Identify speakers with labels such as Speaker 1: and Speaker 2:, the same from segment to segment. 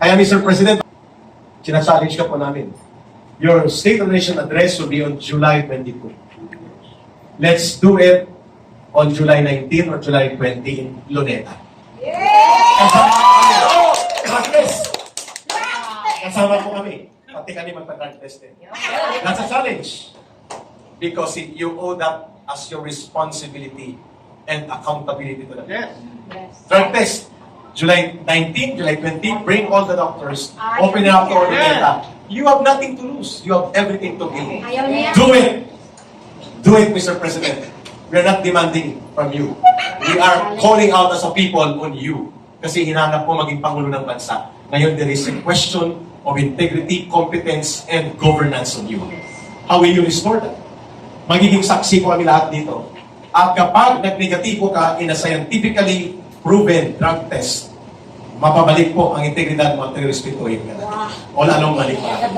Speaker 1: Kaya Mr. President, sinachallenge ka po namin. Your State of the Nation address will be on July 22. Let's do it on July 19 or July 20 in Luneta. Kasama po kami. Pati kami magpa-drug test. That's a challenge. Because you owe that as your responsibility and accountability to the drug test. July 19, July 20, bring all the doctors, open it up to all the data. You have nothing to lose. You have everything to gain. Do it! Do it, Mr. President. We are not demanding from you. We are calling out as a people on you. Kasi hinanap po maging Pangulo ng Bansa. Ngayon, there is a question of integrity, competence, and governance on you. How will you restore that? Magiging saksi po kami lahat dito. At kapag nag-negatibo ka in a scientifically proven drug test, mapabalik po ang integridad mo at respetuhin ka. Wala nang mali pala.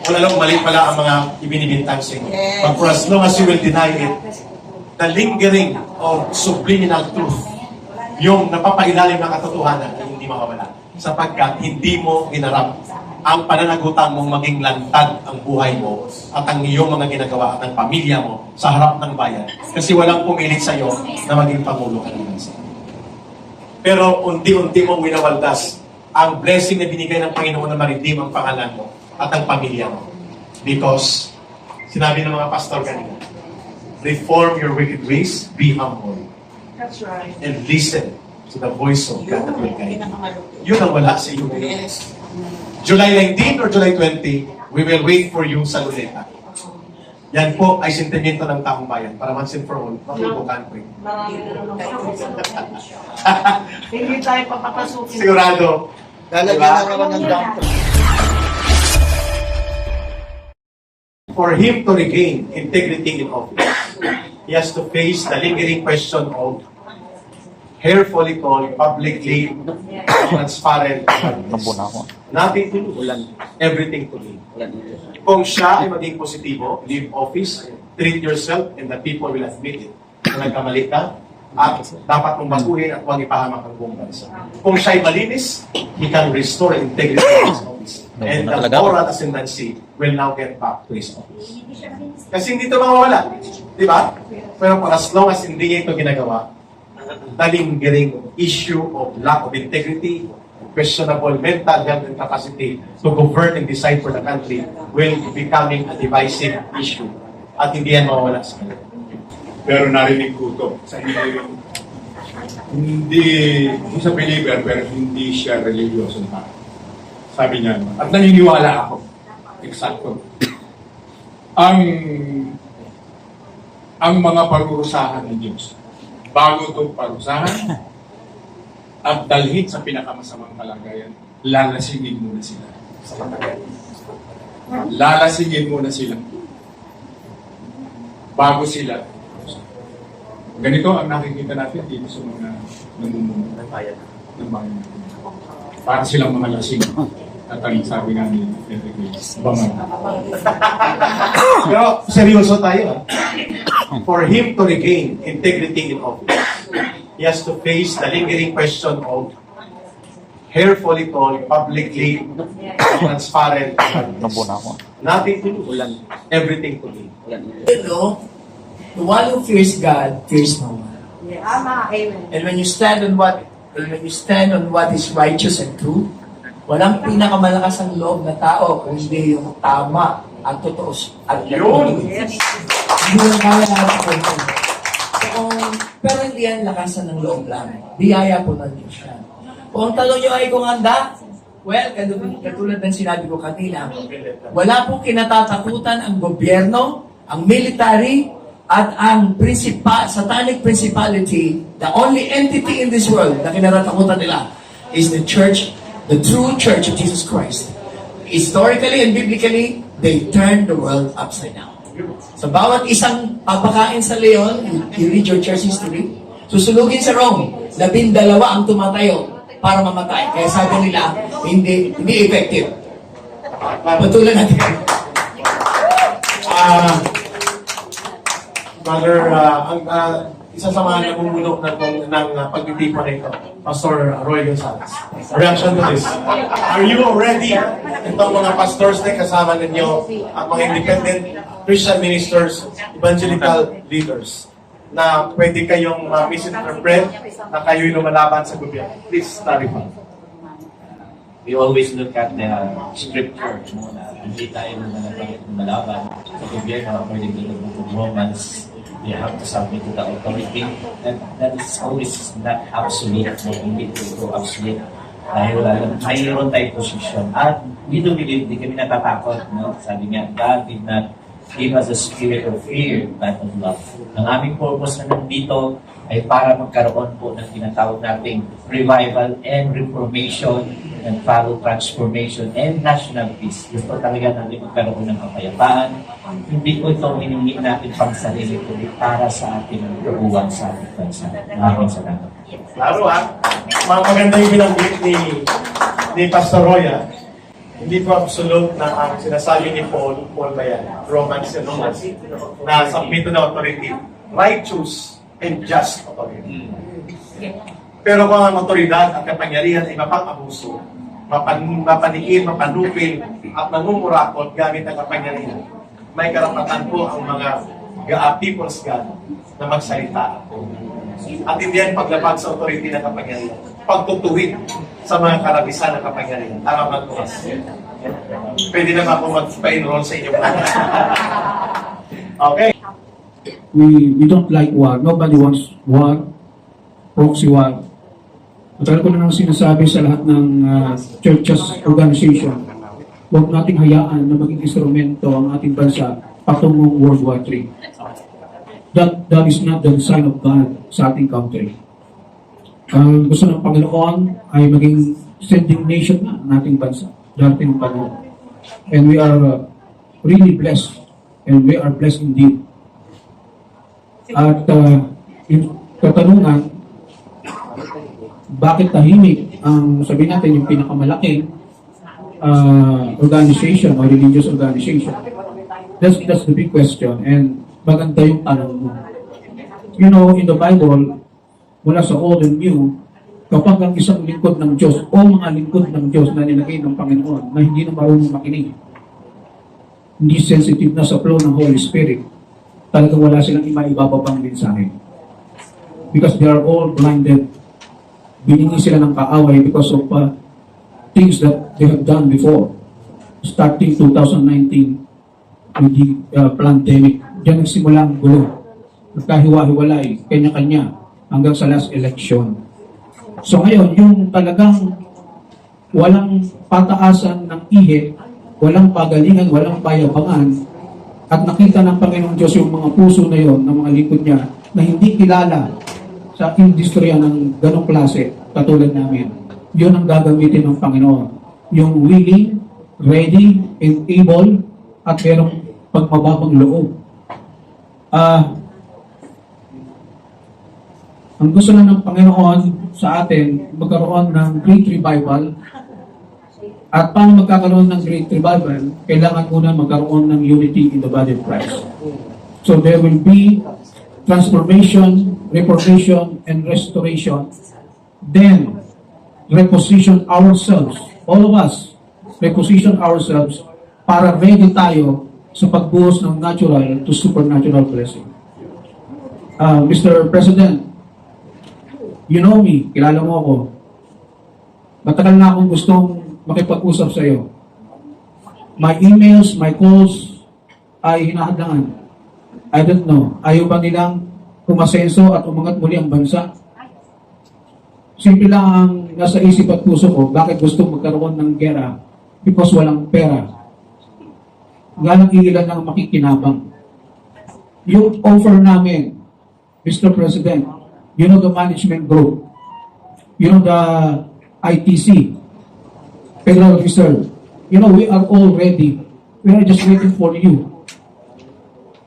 Speaker 1: Wala nang mali pala ang mga ibinibintang sa inyo. But for as long as you will deny it, the lingering of subliminal truth, yung napapailalim na katotohanan ay hindi mawawala. Sapagkat hindi mo hinarap ang pananagutan mong maging lantad ang buhay mo at ang iyong mga ginagawa at ang pamilya mo sa harap ng bayan. Kasi walang pumilit sa iyo na maging Pangulo ka ng bansa. Pero unti-unti mong winawaldas ang blessing na binigay ng Panginoon na ma-redeem ang pangalan mo at ang pamilya mo. Because, sinabi ng mga pastor kanina, reform your wicked ways, be humble.
Speaker 2: That's right.
Speaker 1: And listen to the voice of God that will guide you. Yun ang wala sa iyo. July 19 or July 20, we will wait for you sa Luneta. Yan po ay sentimento ng taong bayan para once and for all, matutukan ko yun.
Speaker 2: Hindi tayo papapasukin.
Speaker 1: Sigurado.
Speaker 3: Lalagyan na naman ng doctor.
Speaker 1: For him to regain integrity in office, he has to face the lingering question of hair follicle publicly transparent. Nothing to lose. Everything to gain. Kung siya ay maging positibo, leave office, treat yourself, and the people will admit it. Kung nagkamali ka, at dapat mong baguhin at huwag ipahamak ang buong bansa. Kung siya ay malinis, he can restore integrity in his office. And the moral ascendancy will now get back to his office. Kasi hindi ito mawawala. Di ba? Pero for as long as hindi niya ito ginagawa, the lingering issue of lack of integrity, questionable mental health and capacity to govern and decide for the country will be becoming a divisive issue. At hindi yan mawawala sa kanila.
Speaker 4: Pero narinig ko ito sa hindi sa believer pero hindi siya religyoso na. Sabi niya, at naniniwala ako. Eksakto. Ang mga parurusahan ng Diyos, bago itong parusahan at dalhin sa pinakamasamang kalagayan, lalasingin muna sila. Lalasingin muna sila. Bago sila. Ganito ang nakikita natin dito sa mga namumuno ng bayan. Para silang mga lasing. At ang sabi nga ni Eric Reyes, bangal.
Speaker 1: Pero seryoso tayo. For him to regain integrity in office, he has to face the lingering question of hair follicle publicly transparent. Nothing to lose. Everything to gain.
Speaker 5: You know, the one who fears God fears no one.
Speaker 2: Amen.
Speaker 5: And when you stand on what is righteous and true, walang pinakamalakas ang loob na tao kung hindi yung tama at totoo at
Speaker 1: Yun!
Speaker 5: hindi mo kaya natin ito. Pero hindi yan lakasan ng loob lang. Biyaya po ng Diyos yan. Kung ang tanong nyo ay kung handa, well, katulad ng sinabi ko kanina, wala pong kinatatakutan ang gobyerno, ang military, at ang satanic principality. The only entity in this world na kinatatakutan nila is the church, the true church of Jesus Christ. Historically and biblically, they turned the world upside down. Sa bawat isang papakain sa leon, you read your church history, susunugin sa Rome, 12 ang tumatayo para mamatay. Kaya sabi nila, hindi effective. Patuloy natin.
Speaker 1: Brother, isa sa mga namumuno ng pagtitipon na ito, Pastor Roy Gonzalez. Reaction to this. Are you ready? Itong mga pastors na kasama ninyo, ang mga independent Christian ministers, evangelical leaders, na pwede kayong misinterpret na kayo'y lumalaban sa gobyerno. Please clarify.
Speaker 6: We always look at the scripture, no, na hindi tayo lumalaban sa gobyerno according to the book of Romans. We have to submit to the authority. That is always not absolute. No, hindi ito absolute. Dahil mayroon tayong position. At we do believe, di kami natatakot. No? Sabi nga, God did not give us a spirit of fear, but of love. Ang aming purpose na nandito ay para magkaroon po ng tinatawag nating revival and reformation and follow transformation and national peace. Gusto talaga natin magkaroon ng kapayapaan. Hindi po ito hiningi natin pang sarili, kundi para sa ating kabuuan sa ating bansa. Maraming salamat.
Speaker 1: Klaro ha? Mga maganda yung binanggit ni Pastor Roy ha? Hindi po absolute na ang sinasabi ni Paul ba yan? Romans and Romans, na submit to the authority, righteous and just authority. Pero kung ang otoridad at kapangyarihan ay mapang-abuso, mapaniin, mapanupil, at nangungurakot gamit ang kapangyarihan, may karapatan po ang mga people's God na magsalita. At hindi yan paglabag sa authority ng kapangyarihan. Pagtutuwid sa mga karabisan ng kapangyarihan. Tama ba ito? Pwede naman ako mag-enroll sa inyo. Okay.
Speaker 7: We don't like war. Nobody wants war, proxy war. Matagal ko na nang sinasabi sa lahat ng churches organization, huwag nating hayaan na maging instrumento ang ating bansa patungong World War III. That is not the design of God sa ating country. Ang gusto ng Panginoon ay maging sending nation na ang ating bansa darating ang panahon. And we are really blessed, and we are blessed indeed. At yung katanungan, bakit tahimik ang sabihin natin yung pinakamalaking organization or religious organization? That's the big question, and maganda yung tanong mo. You know, in the Bible, mula sa Old and New, kapag ang isang lingkod ng Diyos o mga lingkod ng Diyos na nilagay ng Panginoon na hindi na marunong makinig, hindi sensitive na sa flow ng Holy Spirit, talagang wala silang imaibababang mensahe. Because they are all blinded. Biningi sila ng kaaway because of things that they have done before. Starting 2019 with the pandemic. Diyan nagsimula ang gulo. Nagkahiwa-hiwalay, kanya-kanya, hanggang sa last election. So ngayon, yung talagang walang pataasan ng ihe, walang pagalingan, walang payabangan, at nakita ng Panginoong Diyos yung mga puso na yon, ng mga likod niya, na hindi kilala sa industriya ng ganong klase, katulad namin. Yun ang gagamitin ng Panginoon. Yung willing, ready, and able, at merong pagmababang loob. Ang gusto na ng Panginoon sa atin, magkaroon ng great revival. At paano magkakaroon ng great revival, kailangan muna magkaroon ng unity in the body of Christ. So there will be transformation, reformation, and restoration. Then, reposition ourselves, all of us, reposition ourselves para ready tayo sa pagbuhos ng natural to supernatural blessing. Mr. President, you know me, kilala mo ako. Matagal na akong gustong makipag-usap sa iyo. My emails, my calls ay hinahadlangan. I don't know. Ayaw ba nilang umasenso at umangat muli ang bansa? Simple lang ang nasa isip at puso ko, bakit gusto magkaroon ng gera? Because walang pera. Galang ilan lang makikinabang. Yung offer namin, Mr. President, you know the management group, you know the ITC, Federal Reserve, you know, we are all ready. We are just waiting for you.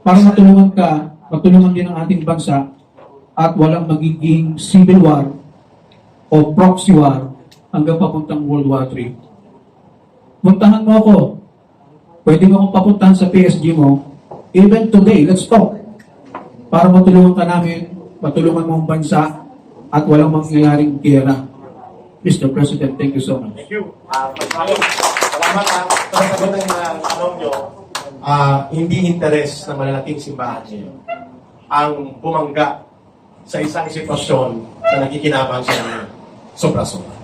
Speaker 7: Para matulungan ka, matulungan din ang ating bansa at walang magiging civil war o proxy war hanggang papuntang World War III. Puntahan mo ako. Pwede mo akong papuntahan sa PSG mo. Even today, let's talk. Para matulungan ka namin matulungan mo ang bansa at walang mangyayaring gera. Mr. President, thank you so much.
Speaker 1: Thank you. Salamat sa sagot ng tanong nyo. Hindi interes ng malalaking simbahan niyo ang bumangga sa isang sitwasyon na nakikinabang siya ng sobra-sobra.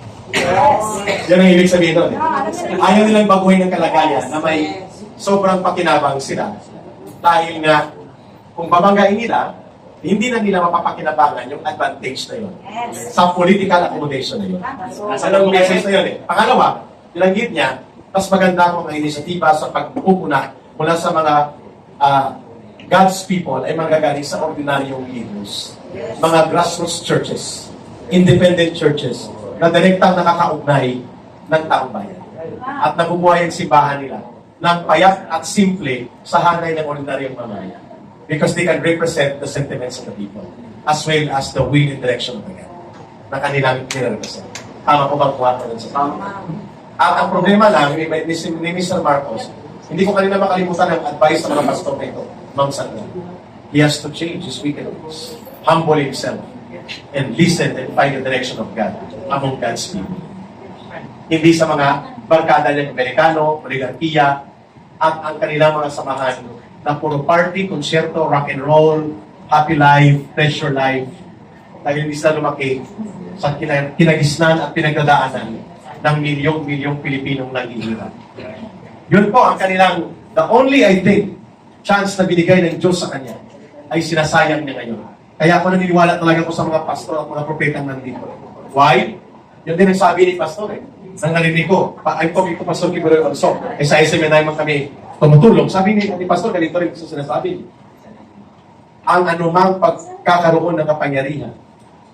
Speaker 1: Yan ang ibig sabihin doon. Ayaw nilang baguhin ang kalagayan na may sobrang pakinabang sila. Dahil nga, kung babanggain nila, hindi na nila mapapakinabangan yung advantage na yun. Sa political accommodation na yun. Nasa lang message na yun eh. Pangalawa, nilanggit niya, mas maganda kung ang inisyatiba sa pagpupuna mula sa mga God's people ay manggagaling sa ordinaryong leaders. Mga grassroots churches, independent churches, na direktang nakakaugnay ng taong bayan. At nabubuhay ang simbahan nila ng payak at simple sa hanay ng ordinaryong mamamayan. Because they can represent the sentiments of the people as well as the will and direction of the God na kanilang nire-represent. Tama po bang kuha ko sa tama? At ang problema lang ni Mr. Marcos, hindi ko kanina makalimutan ang advice ng mga pastor na ito, Ma'am Sandra. He has to change his wicked ways, humble himself, and listen and find the direction of God among God's people. Hindi sa mga barkada ng Amerikano, oligarkiya, at ang kanilang mga samahan na puro party, konsyerto, rock and roll, happy life, pleasure life, dahil hindi sila lumaki sa kinagisnan at pinagdadaanan ng milyong-milyong Pilipinong naghihirap. Yun po ang kanilang, the only, I think, chance na binigay ng Diyos sa kanya ay sinasayang niya ngayon. Kaya ako naniniwala talaga ko sa mga pastor at mga propetang nandito. Why? Yun din ang sabi ni pastor eh. Nang narinig ko, I'm talking to Pastor Kibuloy also. Eh sa SMNI man kami tumutulong. Sabi ni pastor, ganito rin sa sinasabi. Ang anumang pagkakaroon ng kapangyarihan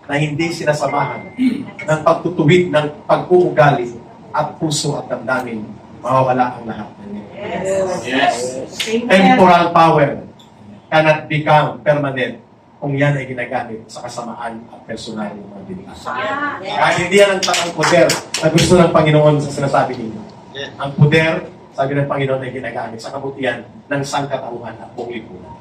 Speaker 1: na hindi sinasamahan ng pagtutuwid ng pag-uugali at puso at damdamin, mawawala ang lahat.
Speaker 6: Yes.
Speaker 1: Temporal power cannot become permanent kung yan ay ginagamit sa kasamaan at personal ng mga dinigas. Kahit hindi yan ang takang poder na gusto ng Panginoon sa sinasabi ninyo. Ang poder, sabi ng Panginoon, ay ginagamit sa kabutihan ng sangkatauhan at buong lipunan.